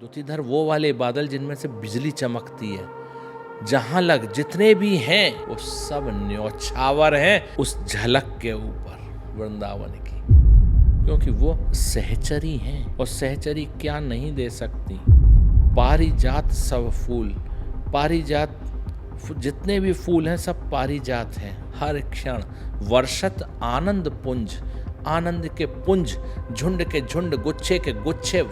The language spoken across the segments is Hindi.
ज्योतिधर वो वाले बादल जिनमें से बिजली चमकती है, जहां लग जितने भी हैं वो सब न्योछावर हैं उस झलक के ऊपर वृंदावन की, क्योंकि वो सहचरी हैं और सहचरी क्या नहीं दे सकती। पारिजात सब फूल, पारिजात जितने भी फूल हैं सब पारिजात हैं। हर क्षण वर्षत आनंद पुंज, आनंद के पुंज, झुंड के झुंड, गुच्छे के गुच्छे,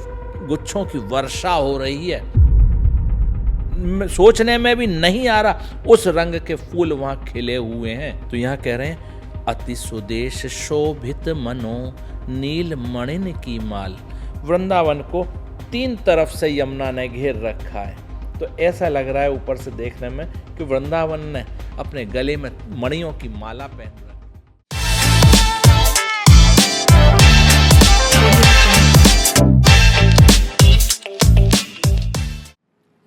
गुच्छों की वर्षा हो रही है। सोचने में भी नहीं आ रहा उस रंग के फूल वहां खिले हुए हैं। तो यहाँ कह रहे हैं अति सुदेश शोभित मनो नील मणिन की माल। वृंदावन को तीन तरफ से यमुना ने घेर रखा है, तो ऐसा लग रहा है ऊपर से देखने में कि वृंदावन ने अपने गले में मणियों की माला पहन रखी।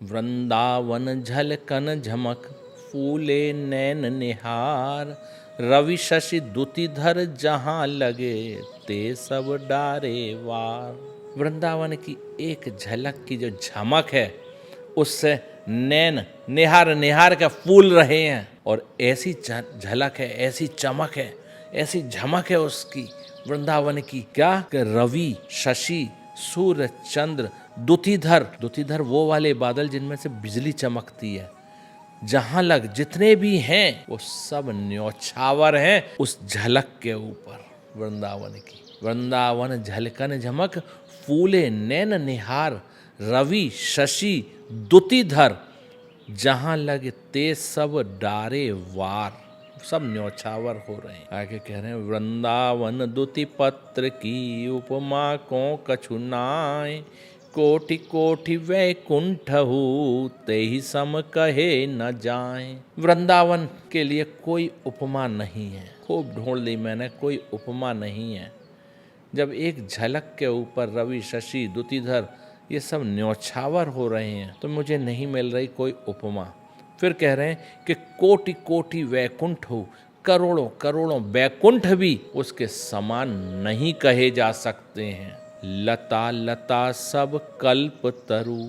वृंदावन झलकन झमक फूले नैन निहार, रवि शशि दुतिधर जहां लगे ते सब डारे वार। वृंदावन की एक झलक की जो झमक है उससे नैन निहार निहार के फूल रहे हैं, और ऐसी झलक है, ऐसी चमक है, ऐसी झमक है उसकी वृंदावन की। क्या कि रवि शशि सूर्य चंद्र दुतिधर, दुतिधर वो वाले बादल जिनमें से बिजली चमकती है, जहां लग जितने भी हैं वो सब न्योछावर हैं उस झलक के ऊपर वृंदावन की। वृंदावन झलकन झमक फूले नैन निहार, रवि शशि दुतिधर जहां लग ते सब डारे वार। सब न्योछावर हो रहे हैं। आगे कह रहे हैं वृंदावन दुति पत्र की उपमा को कछु नाय, कोटि कोटि वैकुंठ हो ते ही सम कहे न जाए। वृंदावन के लिए कोई उपमा नहीं है। खूब ढूंढ ली मैंने, कोई उपमा नहीं है। जब एक झलक के ऊपर रवि शशि दुतिधर ये सब न्योछावर हो रहे हैं तो मुझे नहीं मिल रही कोई उपमा। फिर कह रहे हैं कि कोटि कोटि वैकुंठ हो, करोड़ों करोड़ों वैकुंठ भी उसके समान नहीं कहे जा सकते हैं। लता लता सब कल्प तरु,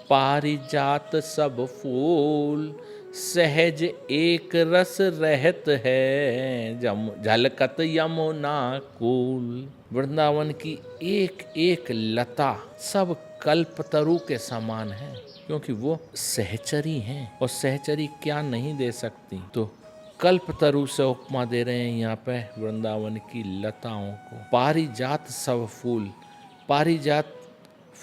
पारिजात सब फूल, सहज एक रस रहत है झलकत यमुना कूल। वृंदावन की एक एक लता सब कल्पतरु के समान है, क्योंकि वो सहचरी हैं और सहचरी क्या नहीं दे सकती। तो कल्पतरु से उपमा दे रहे हैं यहाँ पे वृंदावन की लताओं को। पारिजात सब फूल, पारिजात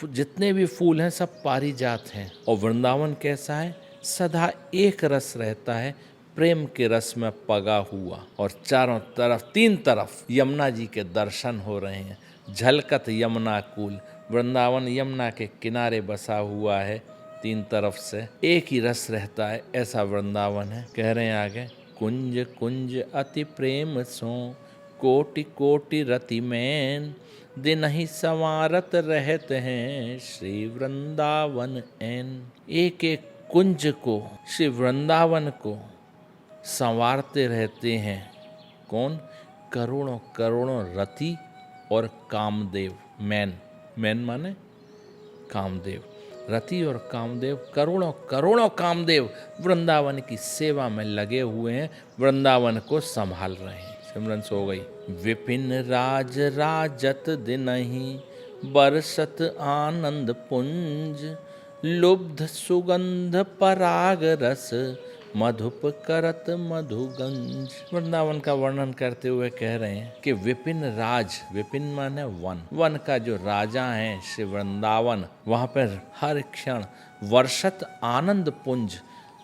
जितने भी फूल हैं सब पारिजात हैं। और वृंदावन कैसा है? सदा एक रस रहता है, प्रेम के रस में पगा हुआ। और चारों तरफ, तीन तरफ यमुना जी के दर्शन हो रहे हैं। झलकत यमुना कूल, वृंदावन यमुना के किनारे बसा हुआ है, तीन तरफ से एक ही रस रहता है, ऐसा वृंदावन है। कह रहे हैं आगे कुंज कुंज अति प्रेम सो, कोटि कोटि रति मैन, दिन ही संवारत रहते हैं श्री वृंदावन एन। एक एक कुंज को, श्री वृंदावन को संवारते रहते हैं। कौन? करोड़ों करोड़ों रति और कामदेव। मैन, मैन माने कामदेव। रति और कामदेव, करोड़ों करोड़ों कामदेव वृंदावन की सेवा में लगे हुए हैं, वृंदावन को संभाल रहे हैं। सिमरन सो गई। विपिन राज राजत दिनहि, बरसत आनंद पुंज, लुब्ध सुगंध पराग रस, मधुप करत मधुगंज। वृंदावन का वर्णन करते हुए कह रहे हैं कि विपिन राज, विपिन माने वन, वन का जो राजा है श्री वृंदावन, वहाँ पर हर क्षण वर्षत आनंद पुंज,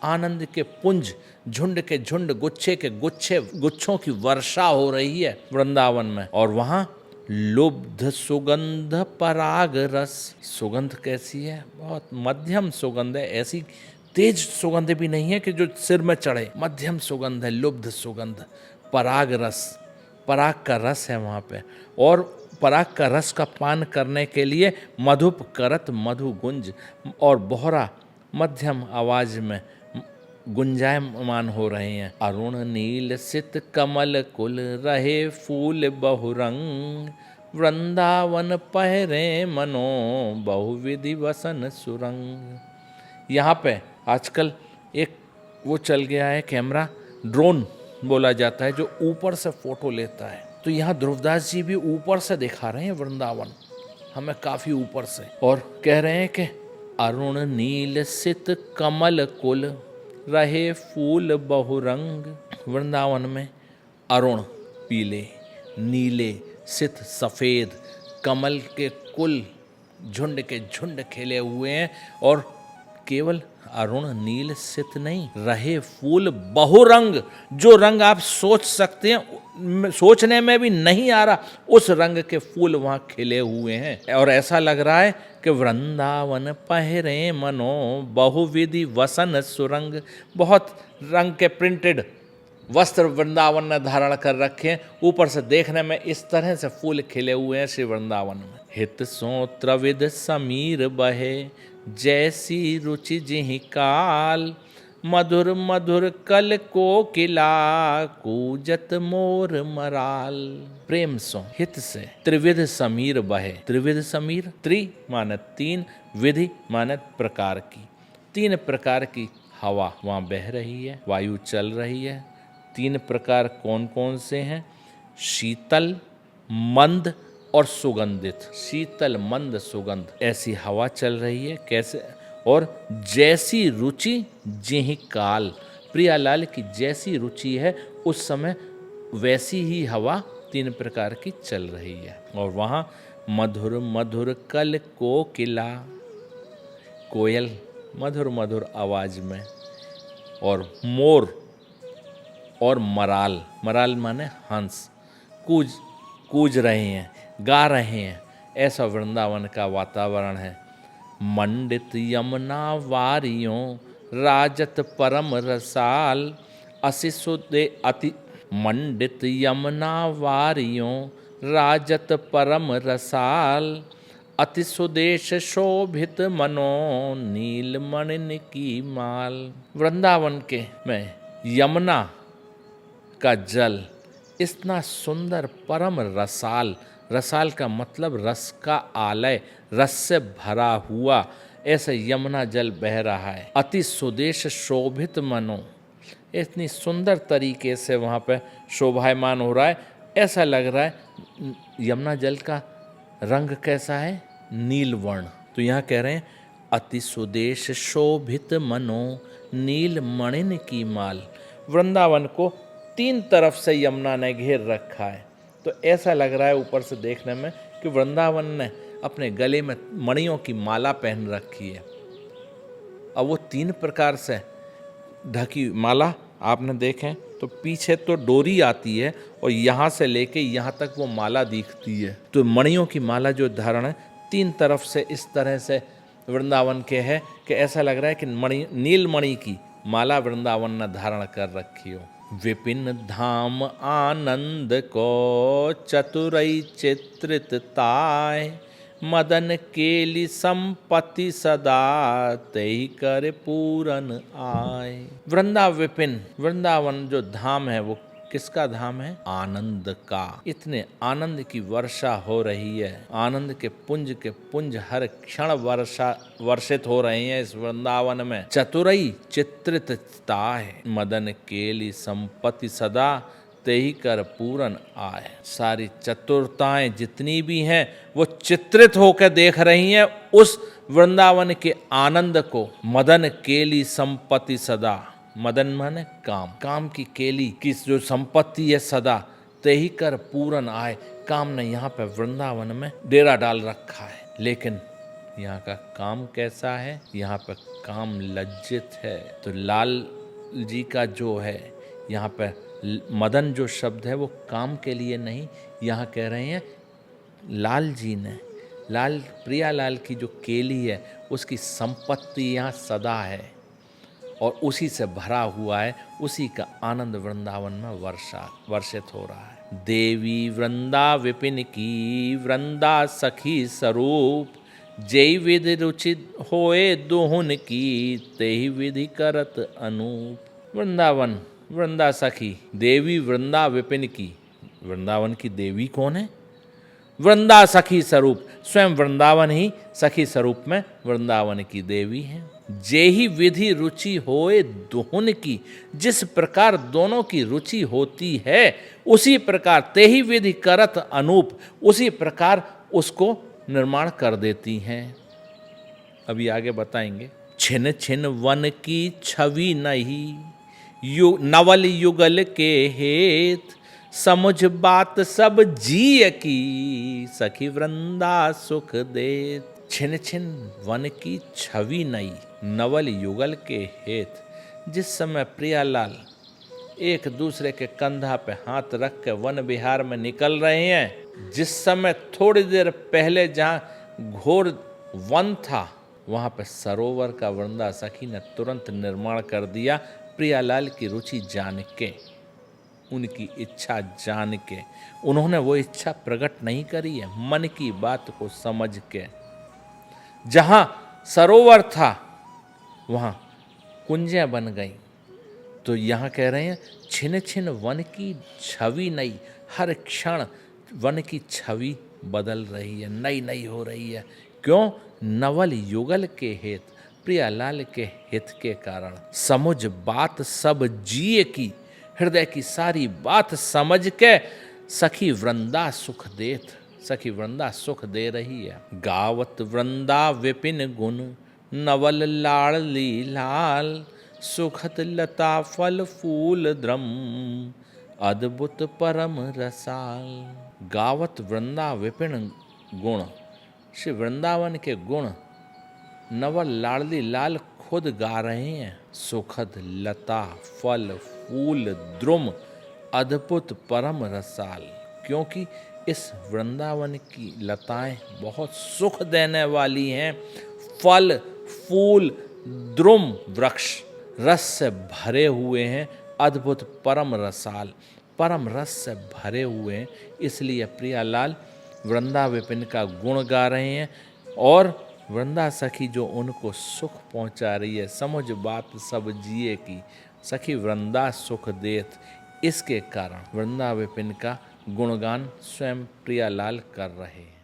आनंद के पुंज, झुंड के झुंड, गुच्छे के गुच्छे, गुच्छों की वर्षा हो रही है वृंदावन में। और वहाँ लुब्ध सुगंध पराग रस, सुगंध कैसी है? बहुत मध्यम सुगंध है, ऐसी तेज सुगंध भी नहीं है कि जो सिर में चढ़े, मध्यम सुगंध है, लुब्ध सुगंध। पराग रस, पराग का रस है वहाँ पे। और पराग का रस का पान करने के लिए मधुप करत मधु गुंज, और बोहरा मध्यम आवाज में गुंजायमान हो रहे हैं। अरुण नील सित कमल कुल, रहे फूल बहुरंग, वृंदावन पहरे मनो बहुविधि वसन सुरंग। यहाँ पे आजकल एक वो चल गया है कैमरा, ड्रोन बोला जाता है, जो ऊपर से फोटो लेता है। तो यहाँ ध्रुवदास जी भी ऊपर से दिखा रहे हैं वृंदावन हमें, काफी ऊपर से, और कह रहे हैं कि अरुण नील सित कमल कुल रहे फूल बहुरंग। वृंदावन में अरुण पीले, नीले, सित सफेद, कमल के कुल झुंड के झुंड खिले हुए हैं। और केवल अरुण नील सित नहीं, रहे फूल बहुरंग, जो रंग आप सोच सकते हैं, सोचने में भी नहीं आ रहा, उस रंग के फूल वहाँ खिले हुए हैं। और ऐसा लग रहा है कि वृंदावन पहरे मनो बहुविधि वसन सुरंग। बहुत रंग के प्रिंटेड वस्त्र वृंदावन ने धारण कर रखे हैं, ऊपर से देखने में इस तरह से फूल खिले हुए हैं श्री वृंदावन में। हित सो त्रिविध समीर बहे जैसी रुचि जिहि काल, मधुर मधुर कल को किला कूजत मोर मराल। प्रेम सो हित से त्रिविध समीर बहे। त्रिविध समीर, त्रि माने तीन, विधि माने प्रकार की, तीन प्रकार की हवा वहाँ बह रही है, वायु चल रही है। तीन प्रकार कौन कौन से हैं? शीतल, मंद और सुगंधित। शीतल, मंद, सुगंध, ऐसी हवा चल रही है। कैसे? और जैसी रुचि जिहि काल, प्रियालाल की जैसी रुचि है उस समय वैसी ही हवा तीन प्रकार की चल रही है। और वहाँ मधुर मधुर कल को किला, कोयल मधुर मधुर आवाज में, और मोर और मराल, मराल माने हंस, कूज रहे हैं, गा रहे हैं। ऐसा वृंदावन का वातावरण है। मंडित यमुना वारियों राजत परम रसाल, अति मंडित यमुना वारियों राजत परम रसाल, अति सुदेश शोभित मनो नीलमणि की माल। वृंदावन के में यमुना का जल इतना सुंदर, परम रसाल, रसाल का मतलब रस का आलय, रस से भरा हुआ, ऐसे यमुना जल बह रहा है। अति सुदेश शोभित मनो, इतनी सुंदर तरीके से वहाँ पे शोभायमान हो रहा है। ऐसा लग रहा है यमुना जल का रंग कैसा है? नीलवर्ण। तो यहाँ कह रहे हैं अति सुदेश शोभित मनो नीलमणि की माल। वृंदावन को तीन तरफ से यमुना ने घेर रखा है। तो ऐसा लग रहा है ऊपर से देखने में कि वृंदावन ने अपने गले में मणियों की माला पहन रखी है। अब वो तीन प्रकार से ढकी माला आपने देखें तो पीछे तो डोरी आती है और यहाँ से लेके यहाँ तक वो माला दिखती है। तो मणियों की माला जो धारण है तीन तरफ से इस तरह से वृंदावन के है कि ऐसा लग रहा है कि नीलमणि की माला वृंदावन ने धारण कर रखी हो। विपिन धाम आनंद को चतुरई चित्रित ताय, मदन केली संपत्ति सदा तेहि कर पूरन आय। विपिन, वृंदावन जो धाम है वो किसका धाम है? आनंद का। इतने आनंद की वर्षा हो रही है, आनंद के पुंज हर क्षण वर्षित हो रहे हैं इस वृंदावन में। चतुरई चित्रित ताय, मदन केली संपत्ति सदा तेहि कर पूरन आए। सारी चतुरताएं जितनी भी हैं वो चित्रित होकर देख रही हैं उस वृंदावन के आनंद को। मदन केली संपत्ति सदा, मदन माने काम, काम की केली की जो संपत्ति है सदा तेहि कर पूरन आए। काम ने यहाँ पे वृंदावन में डेरा डाल रखा है, लेकिन यहाँ का काम कैसा है? यहाँ पे काम लज्जित है। तो लाल जी का जो है यहाँ पे मदन जो शब्द है वो काम के लिए नहीं, यहाँ कह रहे हैं लाल जी ने, लाल प्रियालाल की जो केली है उसकी संपत्ति यहाँ सदा है और उसी से भरा हुआ है, उसी का आनंद वृंदावन में वर्षित हो रहा है। देवी वृंदा विपिन की वृंदा सखी स्वरूप, जय विधि रुचि होए दुहुन की तेहि विधि करत अनूप। वृंदावन वृंदा सखी, देवी वृंदा विपिन की। वृंदावन की देवी कौन है? वृंदा सखी स्वरूप, स्वयं वृंदावन ही सखी स्वरूप में वृंदावन की देवी हैं। जेहि विधि रुचि होए दोहन की, जिस प्रकार दोनों की रुचि होती है उसी प्रकार तेहि विधि करत अनूप, उसी प्रकार उसको निर्माण कर देती हैं। अभी आगे बताएंगे। छिन छिन वन की छवि नहीं, नवल युगल के हेत, समुझ बात सब जिय की, सखी वृंदा सुख देत। छिन छिन वन की छवि नई, नवल युगल के हेत। जिस समय प्रियालाल एक दूसरे के कंधा पे हाथ रख के वन विहार में निकल रहे हैं, जिस समय थोड़ी देर पहले जहाँ घोर वन था वहाँ पे सरोवर का वृंदा सखी ने तुरंत निर्माण कर दिया। प्रियालाल की रुचि जान के, उनकी इच्छा जान के, उन्होंने वो इच्छा प्रकट नहीं करी है, मन की बात को समझ के। जहाँ सरोवर था वहाँ कुंजें बन गई। तो यहाँ कह रहे हैं छिन छिन वन की छवि नई, हर क्षण वन की छवि बदल रही है, नई नई हो रही है। क्यों? नवल युगल के हेत, प्रियालाल के हित के कारण। समुझ बात सब जिए की, हृदय की सारी बात समझ के सखी वृंदा सुख देत, सखी वृंदा सुख दे रही है। गावत वृंदा विपिन गुण, नवल लाड़ली लाल, सुखत लता फल फूल द्रम, अद्भुत परम रसाल। गावत वृंदा विपिन गुण, श्री वृंदावन के गुण नवल लाड़ली लाल खुद गा रहे हैं। सुखद लता फल फूल द्रुम, अद्भुत परम रसाल। क्योंकि इस वृंदावन की लताएं बहुत सुख देने वाली हैं। फल फूल द्रुम वृक्ष रस से भरे हुए हैं, अद्भुत परम रसाल, परम रस से भरे हुए हैं। इसलिए प्रियालाल वृंदा विपिन का गुण गा रहे हैं और वृंदा सखी जो उनको सुख पहुंचा रही है। समझ बात सब जिए की, सखी वृंदा सुख देत। इसके कारण वृंदा विपिन का गुणगान स्वयं प्रियालाल कर रहे हैं।